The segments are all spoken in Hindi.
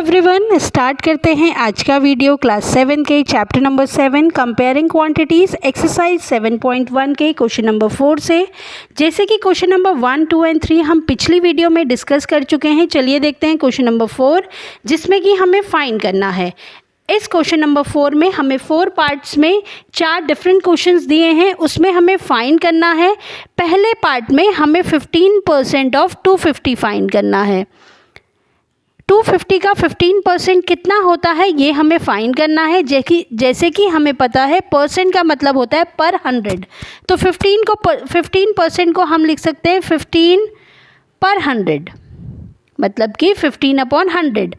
एवरीवन, स्टार्ट करते हैं आज का वीडियो क्लास 7 के chapter number 7 comparing quantities exercise 7.1 के क्वेश्चन नंबर 4 से। जैसे कि क्वेश्चन नंबर 1, 2 एंड 3 हम पिछली वीडियो में डिस्कस कर चुके हैं। चलिए देखते हैं क्वेश्चन नंबर 4, जिसमें कि हमें फाइंड करना है। इस क्वेश्चन नंबर 4 में हमें 4 पार्ट्स में 4 डिफरेंट क्वेश्चंस दिए हैं, उसमें हमें फाइंड करना है। पहले पार्ट में हमें 15% ऑफ 250 फाइंड करना है। 250 का 15% कितना होता है ये हमें फाइंड करना है। जैसे कि हमें पता है परसेंट का मतलब होता है पर 100, तो 15% को हम लिख सकते हैं 15 पर 100, मतलब कि 15 अपॉन 100।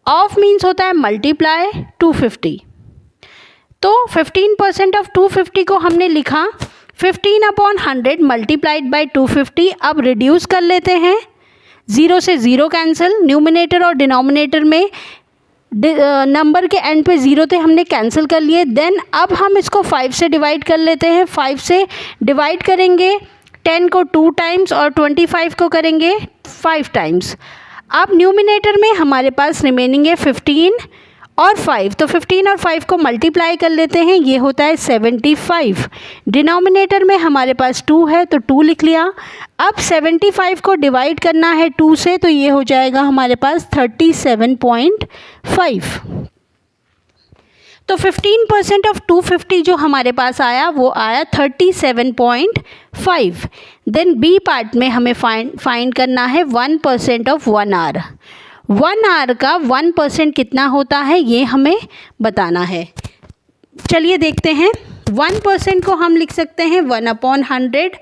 ऑफ मीन्स होता है मल्टीप्लाई 250, तो 15% ऑफ 250 को हमने लिखा 15 अपॉन 100 मल्टीप्लाइड बाई 250। अब रिड्यूस कर लेते हैं, 0 से 0 कैंसिल, न्यूमिनेटर और डिनोमिनेटर में नंबर के एंड पे 0 थे, हमने कैंसिल कर लिए। देन अब हम इसको 5 से डिवाइड कर लेते हैं। 5 से डिवाइड करेंगे 10 को 2 टाइम्स और 25 को करेंगे 5 टाइम्स। अब न्यूमिनेटर में हमारे पास रिमेनिंग है 15 और 5, तो 15 और 5 को मल्टीप्लाई कर लेते हैं, ये होता है 75। डिनोमिनेटर में हमारे पास 2 है तो 2 लिख लिया। अब 75 को डिवाइड करना है 2 से, तो ये हो जाएगा हमारे पास 37.5। तो 15% ऑफ 250 जो हमारे पास आया वो आया 37.5। देन बी पार्ट में हमें फाइंड करना है 1% ऑफ 1 आवर। 1 आवर का 1% कितना होता है ये हमें बताना है। चलिए देखते हैं। 1% को हम लिख सकते हैं 1 अपॉन 100।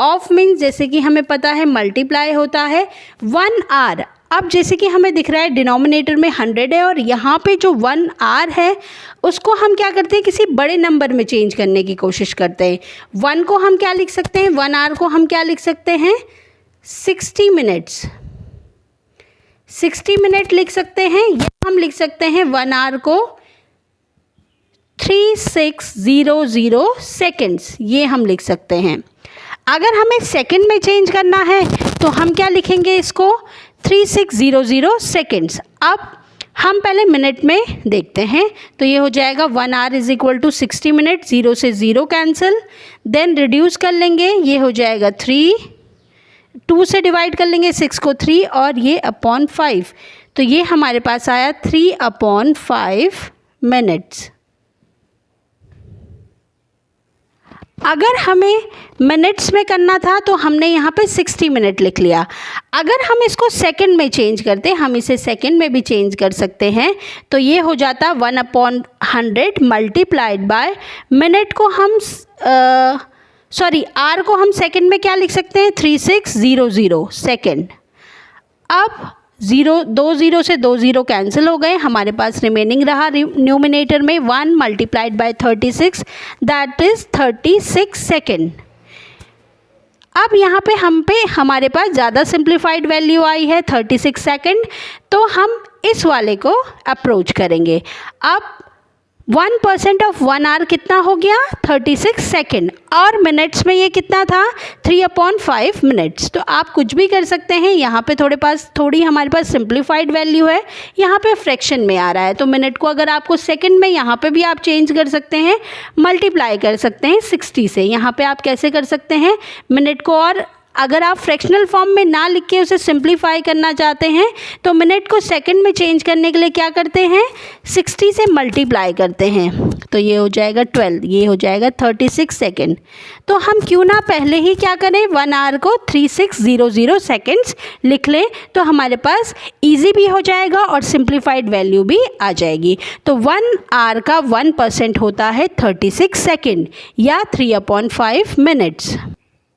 ऑफ मीन्स जैसे कि हमें पता है मल्टीप्लाई होता है 1 आवर। अब जैसे कि हमें दिख रहा है डिनोमिनेटर में 100 है और यहाँ पे जो 1 आवर है उसको हम क्या करते हैं, किसी बड़े नंबर में चेंज करने की कोशिश करते हैं। 1 को हम क्या लिख सकते हैं, 1 आवर को हम क्या लिख सकते हैं 60 मिनट्स। 60 मिनट लिख सकते हैं, या हम लिख सकते हैं 1 आवर को 3600 सेकेंड्स, ये हम लिख सकते हैं। अगर हमें सेकंड में चेंज करना है तो हम क्या लिखेंगे इसको 3600 सेकेंड्स। अब हम पहले मिनट में देखते हैं, तो ये हो जाएगा 1 hour is equal to 60 minute, 0 से 0 कैंसिल, देन रिड्यूस कर लेंगे, ये हो जाएगा 3, 2 से डिवाइड कर लेंगे 6 को 3 और ये अपॉन 5, तो ये हमारे पास आया 3 अपॉन 5 मिनट्स। अगर हमें मिनट्स में करना था तो हमने यहाँ पे 60 मिनट लिख लिया। अगर हम इसको सेकंड में चेंज करते, हम इसे सेकंड में भी चेंज कर सकते हैं, तो ये हो जाता 1 अपॉन 100 मल्टीप्लाइड बाय मिनट को हम आर को हम सेकंड में क्या लिख सकते हैं 3600 सेकंड। अब 2 0 से 2 0 कैंसिल हो गए, हमारे पास रिमेनिंग रहा न्यूमिनेटर में 1 multiplied by 36, that is 36 second. अब यहाँ पे हमारे पास ज़्यादा सिंप्लीफाइड वैल्यू आई है 36 सेकेंड, तो हम इस वाले को अप्रोच करेंगे। अब 1% ऑफ 1 आवर कितना हो गया 36 सेकेंड, और मिनट्स में ये कितना था 3 अपॉन 5 मिनट्स। तो आप कुछ भी कर सकते हैं, यहाँ पे थोड़ी हमारे पास सिंप्लीफाइड वैल्यू है, यहाँ पे फ्रैक्शन में आ रहा है, तो मिनट को अगर आपको सेकंड में यहाँ पे भी आप चेंज कर सकते हैं, मल्टीप्लाई कर सकते हैं 60 से। यहाँ पे आप कैसे कर सकते हैं मिनट को, और अगर आप फ्रैक्शनल फॉर्म में ना लिख के उसे सिंप्लीफाई करना चाहते हैं तो मिनट को सेकंड में चेंज करने के लिए क्या करते हैं 60 से मल्टीप्लाई करते हैं, तो ये हो जाएगा 12, ये हो जाएगा 36 सेकेंड। तो हम क्यों ना पहले ही क्या करें 1 आवर को 3600 सेकेंड्स लिख लें, तो हमारे पास ईजी भी हो जाएगा और सिंप्लीफाइड वैल्यू भी आ जाएगी। तो 1 आवर का 1% होता है 36 सेकेंड या 3 अपॉन 5 मिनट्स।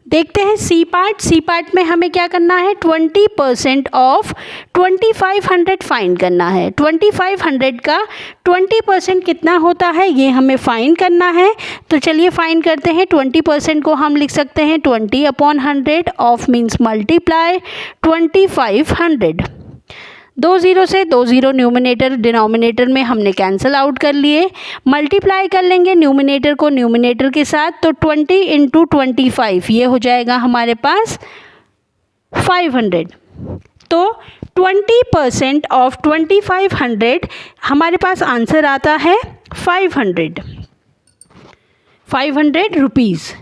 देखते हैं सी पार्ट में हमें क्या करना है 20% ऑफ 2500 फाइंड करना है। 2500 का 20% कितना होता है ये हमें फाइंड करना है, तो चलिए फाइंड करते हैं। 20% को हम लिख सकते हैं 20 अपॉन 100, ऑफ मीन्स मल्टीप्लाई 2500। 2 0 से 2 0 न्यूमिनेटर डिनोमिनेटर में हमने कैंसिल आउट कर लिए, मल्टीप्लाई कर लेंगे न्यूमिनेटर को न्यूमिनेटर के साथ, तो 20 इंटू 25 ये हो जाएगा हमारे पास 500। तो 20% ऑफ 2500, हमारे पास आंसर आता है 500 रुपीज़।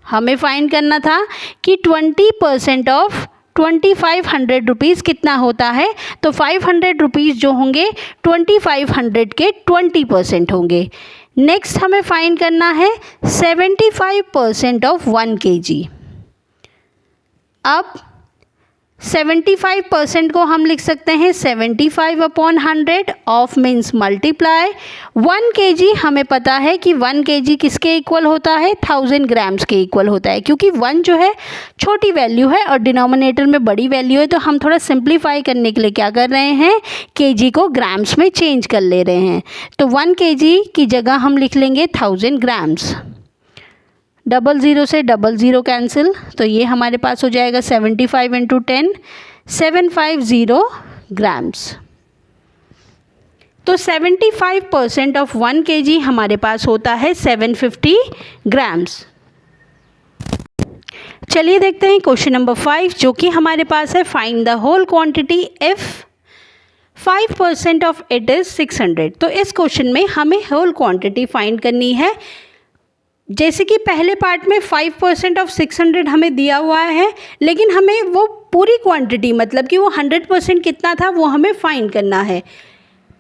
हमें फाइंड करना था कि 20% ऑफ 2500 रुपीज़ कितना होता है। तो 500 रुपीज़ जो होंगे 2500 के 20% होंगे। नेक्स्ट हमें फाइंड करना है 75% ऑफ 1 kg। अब 75% को हम लिख सकते हैं 75/100, ऑफ मीन्स मल्टीप्लाई। 1 kg हमें पता है कि 1 kg किसके इक्वल होता है, 1000 ग्राम्स के इक्वल होता है, क्योंकि 1 जो है छोटी वैल्यू है और डिनोमिनेटर में बड़ी वैल्यू है। तो हम थोड़ा सिंप्लीफाई करने के लिए क्या कर रहे हैं, kg को ग्राम्स में चेंज कर ले रहे हैं। तो 1 kg की जगह हम लिख लेंगे 1000 ग्राम्स। 00 से 00 कैंसिल, तो ये हमारे पास हो जाएगा 75 × 10, 750 ग्राम्स। तो 75% ऑफ 1 kg हमारे पास होता है 750 ग्राम्स। चलिए देखते हैं क्वेश्चन नंबर 5, जो कि हमारे पास है find the whole quantity if 5% of it is 600। तो इस क्वेश्चन में हमें होल क्वांटिटी फाइंड करनी है। जैसे कि पहले पार्ट में 5% ऑफ 600 हमें दिया हुआ है, लेकिन हमें वो पूरी क्वांटिटी, मतलब कि वो 100% कितना था, वो हमें फाइंड करना है।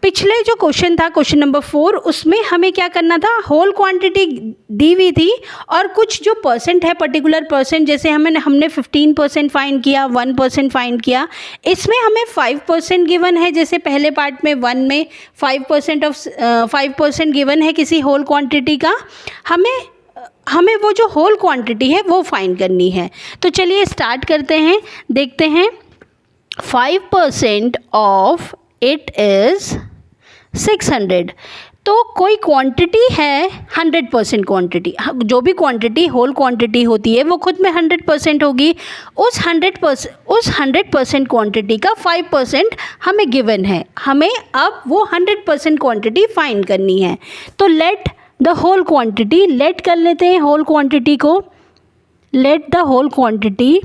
पिछले जो क्वेश्चन था, क्वेश्चन नंबर 4, उसमें हमें क्या करना था, होल क्वांटिटी दी हुई थी और कुछ जो परसेंट है, पर्टिकुलर परसेंट, जैसे हमने 15% फाइंड किया, 1% फाइंड किया। इसमें हमें 5% गिवन है, जैसे पहले पार्ट में 1 में 5% गिवन है किसी होल क्वांटिटी का। हमें वो जो होल क्वांटिटी है वो फाइंड करनी है। तो चलिए स्टार्ट करते हैं, देखते हैं। 5% ऑफ इट इज़ 600। तो कोई क्वांटिटी है 100% क्वांटिटी, जो भी क्वांटिटी होल क्वांटिटी होती है वो खुद में 100% होगी। उस 100% क्वांटिटी का 5% हमें गिवन है। हमें अब वो 100% क्वांटिटी फाइंड करनी है। तो let the whole quantity, let कर लेते हैं होल क्वांटिटी को, लेट द होल क्वांटिटी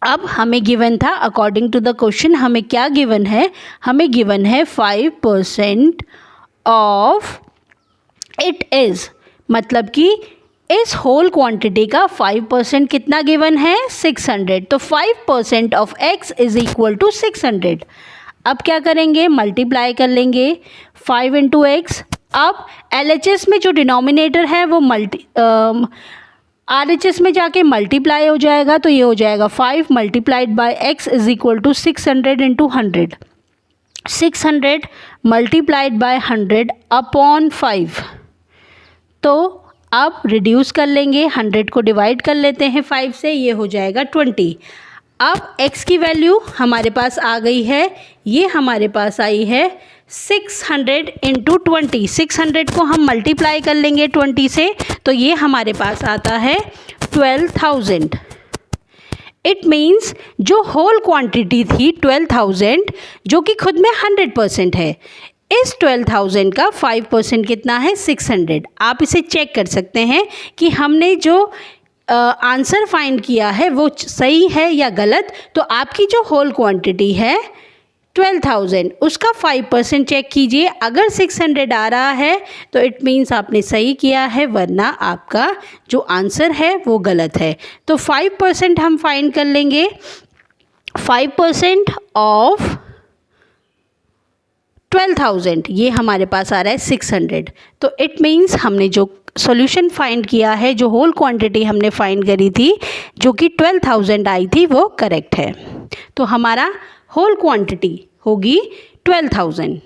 अब हमें गिवन था, अकॉर्डिंग टू द क्वेश्चन हमें क्या गिवन है, हमें गिवन है 5% ऑफ इट इज़, मतलब कि इस होल क्वांटिटी का 5% कितना गिवन है, 600। तो 5% of x is equal to 600। अब क्या करेंगे, मल्टीप्लाई कर लेंगे 5 × x। अब LHS में जो डिनोमिनेटर है वो RHS में जाके मल्टीप्लाई हो जाएगा, तो ये हो जाएगा 5 multiplied by x is equal to 600 × 100। 600 multiplied by 100 upon 5। तो अब रिड्यूस कर लेंगे, 100 को डिवाइड कर लेते हैं 5 से, ये हो जाएगा 20। अब x की वैल्यू हमारे पास आ गई है, ये हमारे पास आई है 600 × 20। 600 को हम मल्टीप्लाई कर लेंगे 20 से, तो ये हमारे पास आता है 12,000। इट मीन्स जो होल क्वांटिटी थी 12,000, जो कि खुद में 100% है, इस 12,000 का 5% कितना है, 600। आप इसे चेक कर सकते हैं कि हमने जो आंसर फाइंड किया है वो सही है या गलत। तो आपकी जो होल क्वांटिटी है 12,000, उसका 5% चेक कीजिए। अगर 600 आ रहा है तो इट मीन्स आपने सही किया है, वरना आपका जो आंसर है वो गलत है। तो 5% हम फाइंड कर लेंगे। 5% ऑफ 12,000, ये हमारे पास आ रहा है 600। तो इट मीन्स हमने जो सॉल्यूशन फाइंड किया है, जो होल क्वांटिटी हमने फाइंड करी थी जो कि 12,000 आई थी, वो करेक्ट है। तो हमारा होल क्वांटिटी होगी 12,000।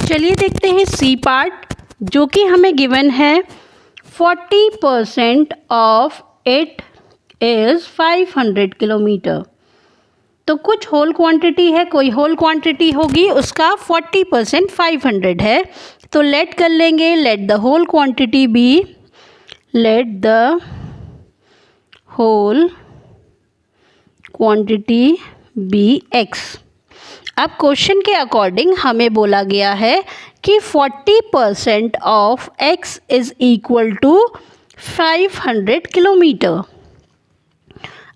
चलिए देखते हैं सी पार्ट, जो कि हमें गिवन है 40% ऑफ इट इज़ 500 किलोमीटर। तो कुछ होल क्वांटिटी है, कोई होल क्वांटिटी होगी, उसका 40% 500 है। तो लेट कर लेंगे, let the whole quantity be, let the whole quantity be x। अब क्वेश्चन के अकॉर्डिंग हमें बोला गया है कि 40% of x is equal to 500 kilometre.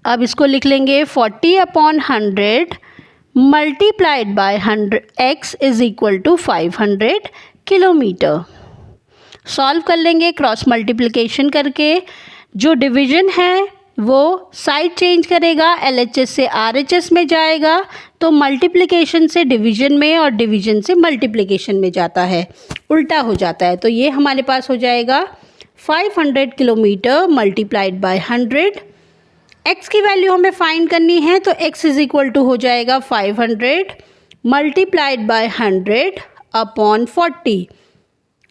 अब इसको लिख लेंगे 40/100 multiplied by 100 x is equal to 500 kilometre. Solve कर लेंगे क्रॉस मल्टीप्लिकेशन करके। जो डिवीज़न है वो साइड चेंज करेगा, LHS से RHS में जाएगा, तो मल्टीप्लिकेशन से डिवीज़न में और डिवीज़न से मल्टीप्लिकेशन में जाता है, उल्टा हो जाता है। तो ये हमारे पास हो जाएगा 500 किलोमीटर मल्टीप्लाइड बाय 100। x की वैल्यू हमें फाइंड करनी है, तो x इज़ इक्वल टू हो जाएगा 500 मल्टीप्लाइड बाय 100 अपॉन 40।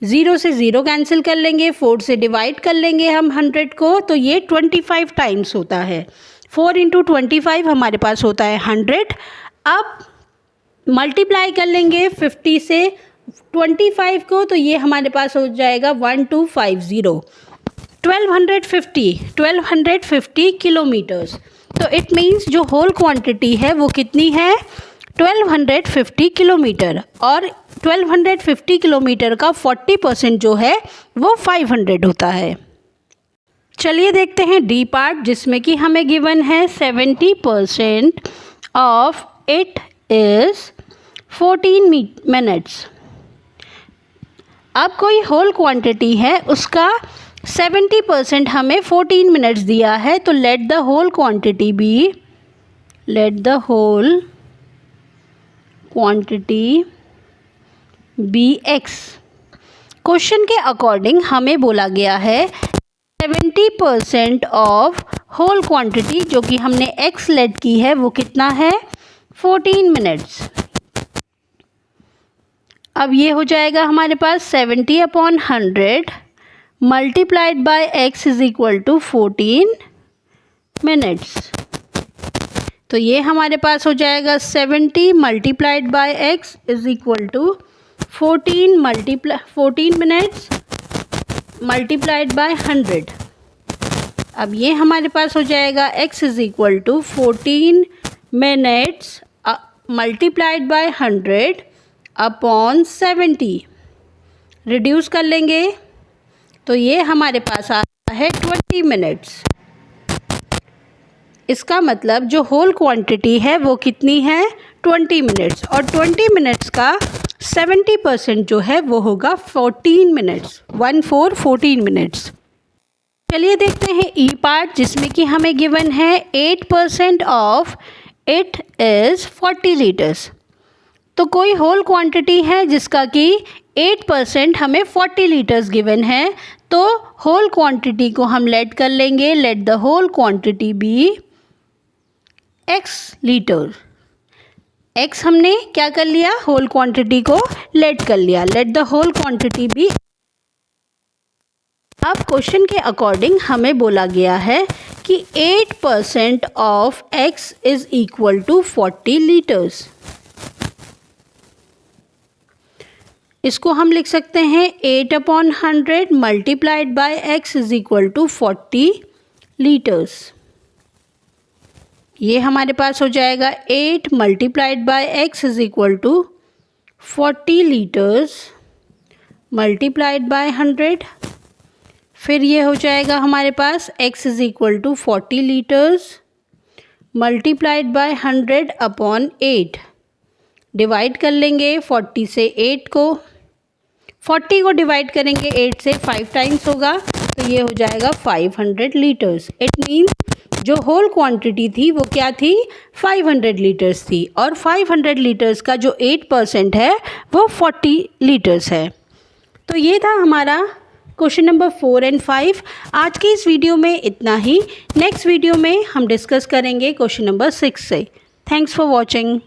0 से 0 कैंसिल कर लेंगे, 4 से डिवाइड कर लेंगे हम 100 को, तो ये 25 टाइम्स होता है। 4 × 25 हमारे पास होता है 100। अब मल्टीप्लाई कर लेंगे 50 से 25 को, तो ये हमारे पास हो जाएगा 1250 1250 किलोमीटर्स। तो इट मीन्स जो होल क्वांटिटी है वो कितनी है, 1250 किलोमीटर, और 1250 किलोमीटर का 40% जो है वो 500 होता है। चलिए देखते हैं डी पार्ट, जिसमें कि हमें गिवन है 70% ऑफ इट इज़ 14 मिनट्स। अब कोई होल क्वांटिटी है, उसका 70% हमें 14 मिनट्स दिया है, तो let the whole quantity be, let the whole quantity be x। Question के अकॉर्डिंग हमें बोला गया है 70% ऑफ होल क्वांटिटी, जो कि हमने x लेट की है, वो कितना है 14 मिनट्स। अब ये हो जाएगा हमारे पास 70/100 multiplied by x is equal to 14 minutes. तो ये हमारे पास हो जाएगा 70 multiplied by x is equal to 14 minutes multiplied by 100। अब ये हमारे पास हो जाएगा x is equal to 14 minutes multiplied by 100 upon 70। Reduce कर लेंगे, तो ये हमारे पास आता है 20 मिनट्स। इसका मतलब जो होल क्वांटिटी है वो कितनी है 20 मिनट्स, और 20 मिनट्स का 70% जो है वो होगा 14 मिनट्स, 14 मिनट्स। चलिए देखते हैं ई पार्ट, जिसमें कि हमें गिवन है 8% ऑफ इट इज़ 40 लीटर्स। तो कोई होल क्वांटिटी है जिसका कि 8% हमें 40 लीटर्स गिवन है, तो होल क्वांटिटी को हम लेट कर लेंगे, let the whole quantity be x litre. x हमने क्या कर लिया, होल क्वांटिटी को लेट कर लिया, let the whole quantity be. अब क्वेश्चन के अकॉर्डिंग हमें बोला गया है कि 8% of x is equal to 40 litres. इसको हम लिख सकते हैं 8/100 multiplied by x is equal to 40 litres. ये हमारे पास हो जाएगा 8 multiplied by x is equal to 40 litres multiplied by 100। फिर ये हो जाएगा हमारे पास x is equal to 40 litres multiplied by 100 upon 8। Divide कर लेंगे 40 से 8 को, 40 को डिवाइड करेंगे 8 से, 5 टाइम्स होगा, तो ये हो जाएगा 500 लीटर्स। इट मीन्स जो होल क्वांटिटी थी वो क्या थी, 500 लीटर्स थी, और 500 लीटर्स का जो 8% है वो 40 लीटर्स है। तो ये था हमारा क्वेश्चन नंबर 4 और 5। आज की इस वीडियो में इतना ही। नेक्स्ट वीडियो में हम डिस्कस करेंगे क्वेश्चन नंबर 6 से। Thanks for watching.